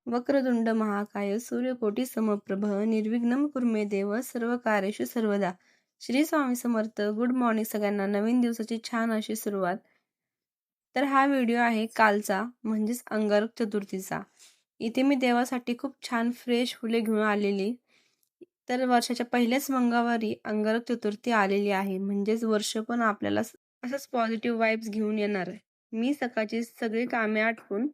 वक्रतुंड महाकाय सूर्यकोटी समप्रभ निर्विघ्नं कुर्मे देव सर्व कार्येषु सर्वदा. श्री स्वामी समर्थ. गुड मॉर्निंग सगळ्यांना. नवीन दिवसाची छान अशी सुरुवात. तर हा व्हिडिओ आहे कालचा, म्हणजेच अंगारक चतुर्थीचा. इथे मी देवासाठी खूप छान फ्रेश फुले घेऊन आलेली. तर वर्षाच्या पहिल्याच मंगळवारी अंगारक चतुर्थी आलेली आहे, म्हणजेच वर्ष पण आपल्याला असंच पॉझिटिव्ह वाईब्स घेऊन येणार आहे. मी सकाळची सगळी कामे आटपून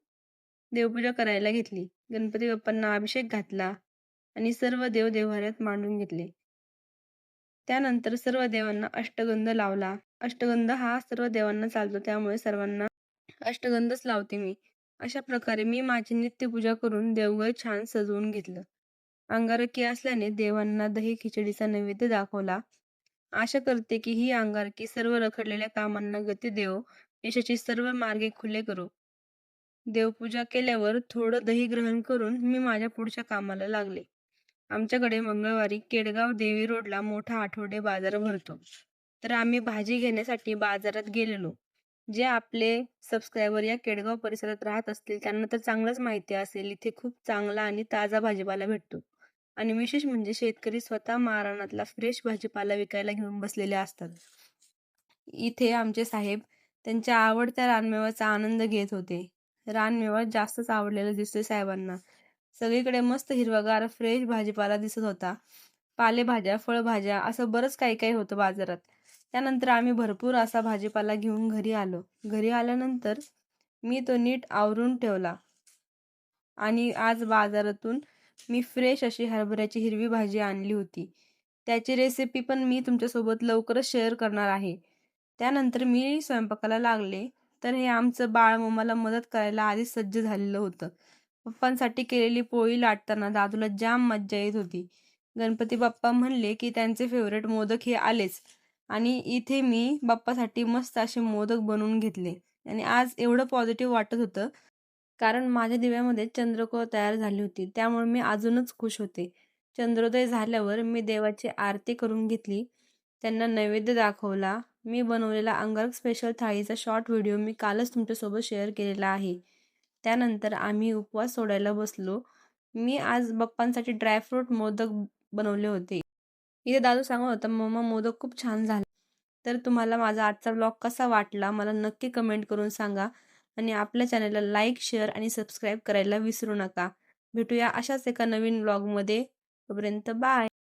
देवपूजा करायला घेतली. गणपती बाप्पांना अभिषेक घातला आणि सर्व देव देव्हाऱ्यात मांडून घेतले. त्यानंतर सर्व देवांना अष्टगंध लावला. अष्टगंध हा सर्व देवांना चालतो, त्यामुळे सर्वांना अष्टगंधच लावते मी. अशा प्रकारे मी माझी नित्यपूजा करून देवघर छान सजवून घेतलं. अंगारकी असल्याने देवांना दही खिचडीचा नैवेद्य दाखवला. आशा करते की ही अंगारकी सर्व रखडलेल्या कामांना गती देवो, यशाची सर्व मार्गे खुले करो. देवपूजा केल्यावर थोडं दही ग्रहण करून मी माझ्या पुढच्या कामाला लागले. आमच्याकडे मंगळवारी केडगाव देवी रोडला मोठा आठवडे बाजार भरतो. तर आम्ही भाजी घेण्यासाठी बाजारात गेलेलो. जे आपले सबस्क्रायबर या केडगाव परिसरात राहत असतील त्यांना तर चांगलंच माहिती असेल, इथे खूप चांगला आणि ताजा भाजीपाला भेटतो. आणि विशेष म्हणजे शेतकरी स्वतः मारानातला फ्रेश भाजीपाला विकायला घेऊन बसलेले असतात. इथे आमचे साहेब त्यांच्या आवडत्या रानमेव्याचा आनंद घेत होते. रानमेवा जास्तच आवडलेला दिसतोय साहेबांना. सगळीकडे मस्त हिरवागार फ्रेश भाजीपाला दिसत होता. पालेभाज्या, फळभाज्या असं बरंच काही काही होतं बाजारात. त्यानंतर आम्ही भरपूर असा भाजीपाला घेऊन घरी आलो. घरी आल्यानंतर मी तो नीट आवरून ठेवला आणि आज बाजारातून मी फ्रेश अशी हरभऱ्याची हिरवी भाजी आणली होती. त्याची रेसिपी पण मी तुमच्यासोबत लवकरच शेअर करणार आहे. त्यानंतर मी स्वयंपाकाला लागले. तर हे आमचं बाळ मला मदत करायला आधीच सज्ज झालेलं होतं. पप्पांसाठी केलेली पोळी लाटताना दादूला जाम मज्जा येत होती. गणपती बाप्पा म्हणले की त्यांचे फेवरेट मोदक हे आलेच आणि इथे मी बाप्पासाठी मस्त असे मोदक बनवून घेतले. आणि आज एवढं पॉझिटिव्ह वाटत होतं कारण माझ्या दिव्यामध्ये चंद्रकोर तयार झाली होती, त्यामुळे मी अजूनच खुश होते. चंद्रोदय झाल्यावर मी देवाची आरती करून घेतली. त्यांना नैवेद्य दाखवला. मी बनवलेला अंगारक स्पेशल थाळीचा शॉर्ट व्हिडिओ मी कालच तुमच्यासोबत शेअर केलेला आहे. त्यानंतर आम्ही उपवास सोडायला बसलो. मी आज बाप्पांसाठी ड्रायफ्रूट मोदक बनवले होते. इथे दादू सांगत होता, मम्मा मोदक खूप छान झाले. तर तुम्हाला माझा आजचा व्लॉग कसा वाटला मला नक्की कमेंट करून सांगा आणि आपल्या चॅनलला लाईक, शेअर आणि सबस्क्राईब करायला विसरू नका. भेटूया अशाच एका नवीन व्लॉगमध्ये. तोपर्यंत बाय.